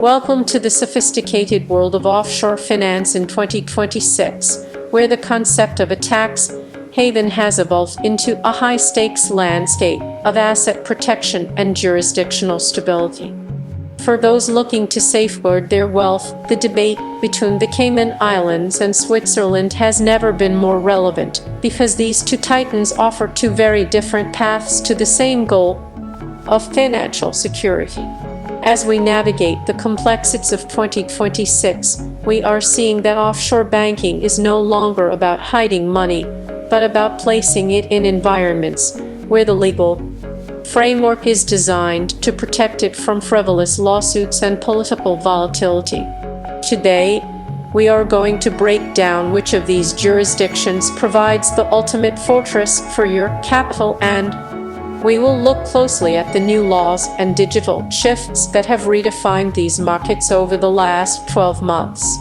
Welcome to the sophisticated world of offshore finance in 2026, where the concept of a tax haven has evolved into a high-stakes landscape of asset protection and jurisdictional stability. For those looking to safeguard their wealth, the debate between the Cayman Islands and Switzerland has never been more relevant, because these two titans offer two very different paths to the same goal of financial security. As we navigate the complexities of 2026, we are seeing that offshore banking is no longer about hiding money, but about placing it in environments where the legal framework is designed to protect it from frivolous lawsuits and political volatility. Today, we are going to break down which of these jurisdictions provides the ultimate fortress for your capital, and we will look closely at the new laws and digital shifts that have redefined these markets over the last 12 months.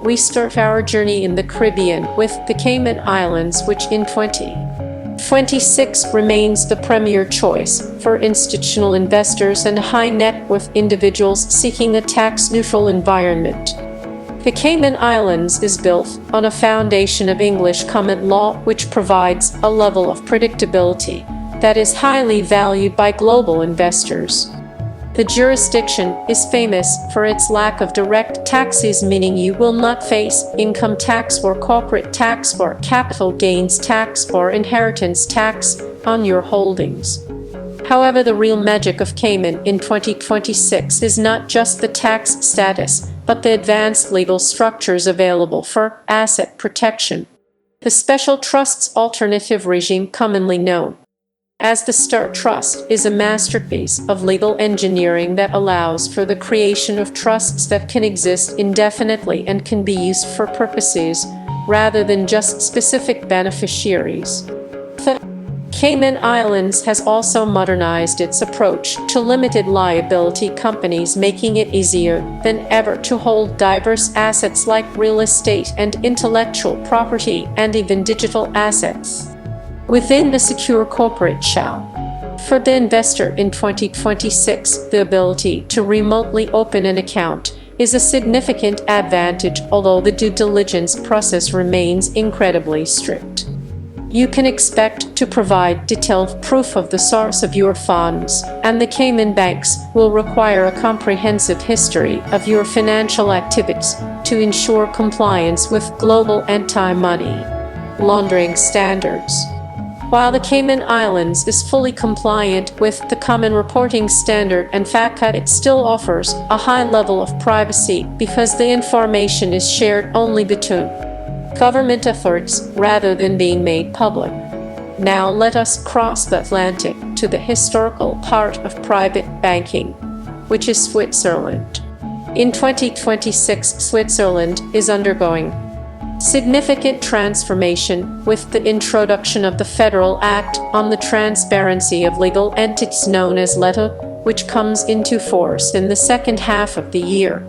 We start our journey in the Caribbean with the Cayman Islands, which in 2026 remains the premier choice for institutional investors and high-net-worth individuals seeking a tax-neutral environment. The Cayman Islands is built on a foundation of English common law, which provides a level of predictability that is highly valued by global investors. The jurisdiction is famous for its lack of direct taxes, meaning you will not face income tax or corporate tax or capital gains tax or inheritance tax on your holdings. However, the real magic of Cayman in 2026 is not just the tax status, but the advanced legal structures available for asset protection. The Special Trusts Alternative Regime, commonly known as the Star Trust, is a masterpiece of legal engineering that allows for the creation of trusts that can exist indefinitely and can be used for purposes rather than just specific beneficiaries. The Cayman Islands has also modernized its approach to limited liability companies, making it easier than ever to hold diverse assets like real estate and intellectual property and even digital assets within the secure corporate shell. For the investor in 2026, the ability to remotely open an account is a significant advantage, although the due diligence process remains incredibly strict. You can expect to provide detailed proof of the source of your funds, and the Cayman banks will require a comprehensive history of your financial activities to ensure compliance with global anti-money laundering standards. While the Cayman Islands is fully compliant with the Common Reporting Standard and FATCA, it still offers a high level of privacy because the information is shared only between government authorities rather than being made public. Now let us cross the Atlantic to the historical part of private banking, which is Switzerland. In 2026, Switzerland is undergoing significant transformation with the introduction of the Federal Act on the Transparency of Legal Entities, known as LETA, which comes into force in the second half of the year.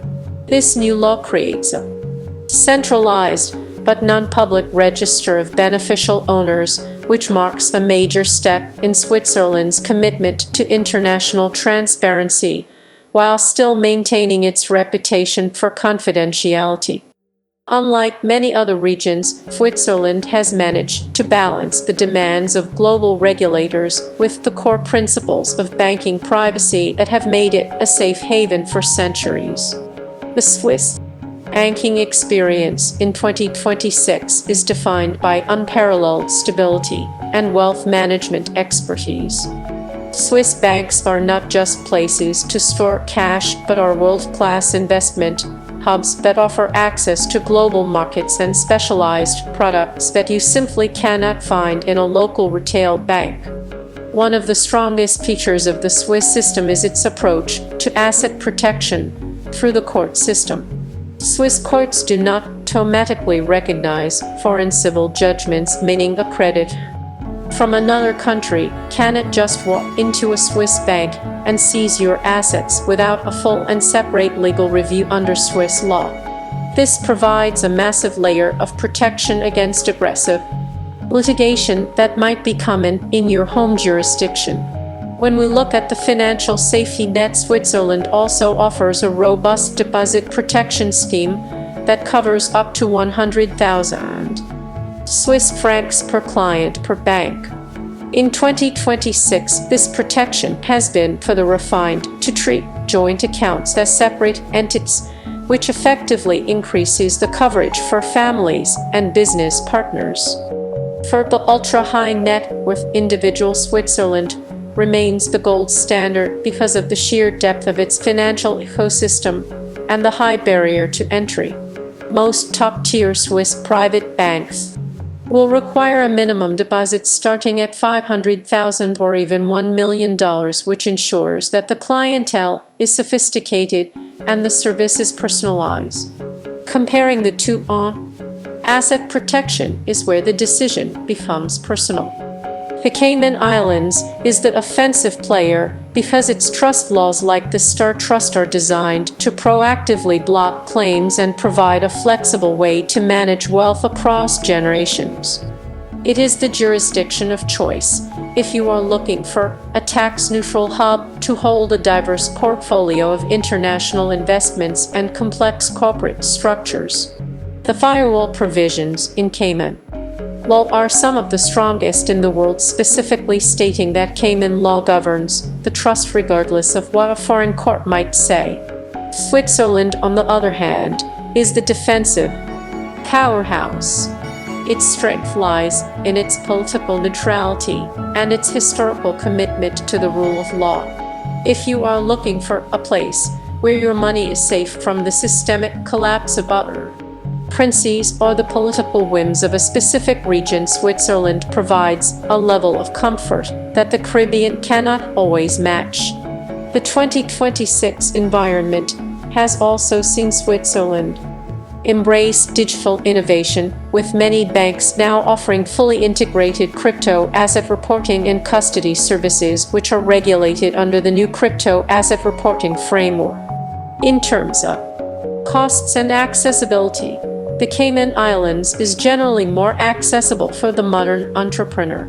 This new law creates a centralized but non-public register of beneficial owners, which marks a major step in Switzerland's commitment to international transparency, while still maintaining its reputation for confidentiality. Unlike many other regions, Switzerland has managed to balance the demands of global regulators with the core principles of banking privacy that have made it a safe haven for centuries. The Swiss banking experience in 2026 is defined by unparalleled stability and wealth management expertise. Swiss banks are not just places to store cash, but are world-class investment hubs that offer access to global markets and specialized products that you simply cannot find in a local retail bank. One of the strongest features of the Swiss system is its approach to asset protection through the court system. Swiss courts do not automatically recognize foreign civil judgments, meaning a credit from another country cannot just walk into a Swiss bank and seize your assets without a full and separate legal review under Swiss law. This provides a massive layer of protection against aggressive litigation that might be common in your home jurisdiction. When we look at the financial safety net, Switzerland also offers a robust deposit protection scheme that covers up to 100,000 Swiss francs per client per bank. In 2026, this protection has been further refined to treat joint accounts as separate entities, which effectively increases the coverage for families and business partners. For the ultra-high net worth individual, Switzerland remains the gold standard because of the sheer depth of its financial ecosystem and the high barrier to entry. Most top-tier Swiss private banks will require a minimum deposit starting at $500,000 or even $1 million, which ensures that the clientele is sophisticated and the service is personalized. Comparing the two asset protection is where the decision becomes personal. The Cayman Islands is the offensive player because its trust laws like the Star Trust are designed to proactively block claims and provide a flexible way to manage wealth across generations. It is the jurisdiction of choice if you are looking for a tax-neutral hub to hold a diverse portfolio of international investments and complex corporate structures. The firewall provisions in Cayman law are some of the strongest in the world, specifically stating that Cayman law governs the trust regardless of what a foreign court might say. Switzerland, on the other hand, is the defensive powerhouse. Its strength lies in its political neutrality and its historical commitment to the rule of law. If you are looking for a place where your money is safe from the systemic collapse of other princes or the political whims of a specific region, Switzerland provides a level of comfort that the Caribbean cannot always match. The 2026 environment has also seen Switzerland embrace digital innovation, with many banks now offering fully integrated crypto asset reporting and custody services, which are regulated under the new crypto asset reporting framework. In terms of costs and accessibility, the Cayman Islands is generally more accessible for the modern entrepreneur.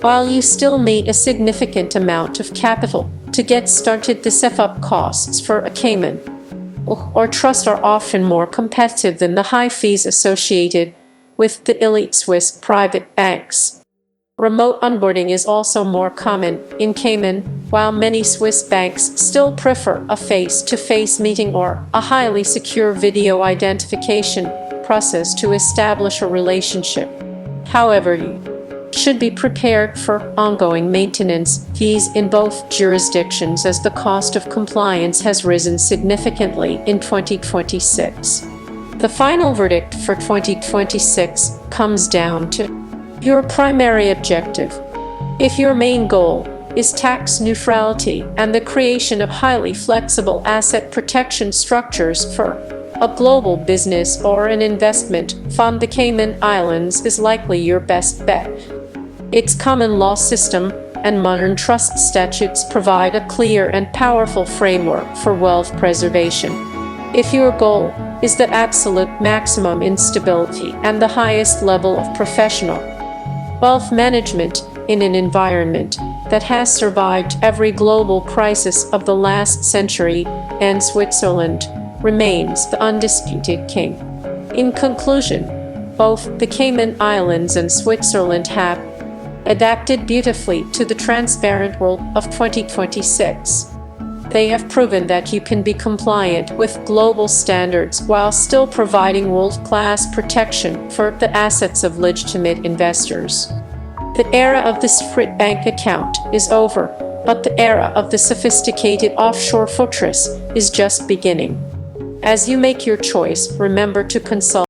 While you still need a significant amount of capital to get started, the setup costs for a Cayman or trust are often more competitive than the high fees associated with the elite Swiss private banks. Remote onboarding is also more common in Cayman, while many Swiss banks still prefer a face-to-face meeting or a highly secure video identification process to establish a relationship. However, you should be prepared for ongoing maintenance fees in both jurisdictions, as the cost of compliance has risen significantly in 2026. The final verdict for 2026 comes down to your primary objective. If your main goal is tax neutrality and the creation of highly flexible asset protection structures for a global business or an investment fund, the Cayman Islands is likely your best bet. Its common law system and modern trust statutes provide a clear and powerful framework for wealth preservation. If your goal is the absolute maximum in stability and the highest level of professional wealth management in an environment that has survived every global crisis of the last century, and Switzerland remains the undisputed king. In conclusion, both the Cayman Islands and Switzerland have adapted beautifully to the transparent world of 2026. They have proven that you can be compliant with global standards while still providing world-class protection for the assets of legitimate investors. The era of the secret bank account is over, but the era of the sophisticated offshore fortress is just beginning. As you make your choice, remember to consult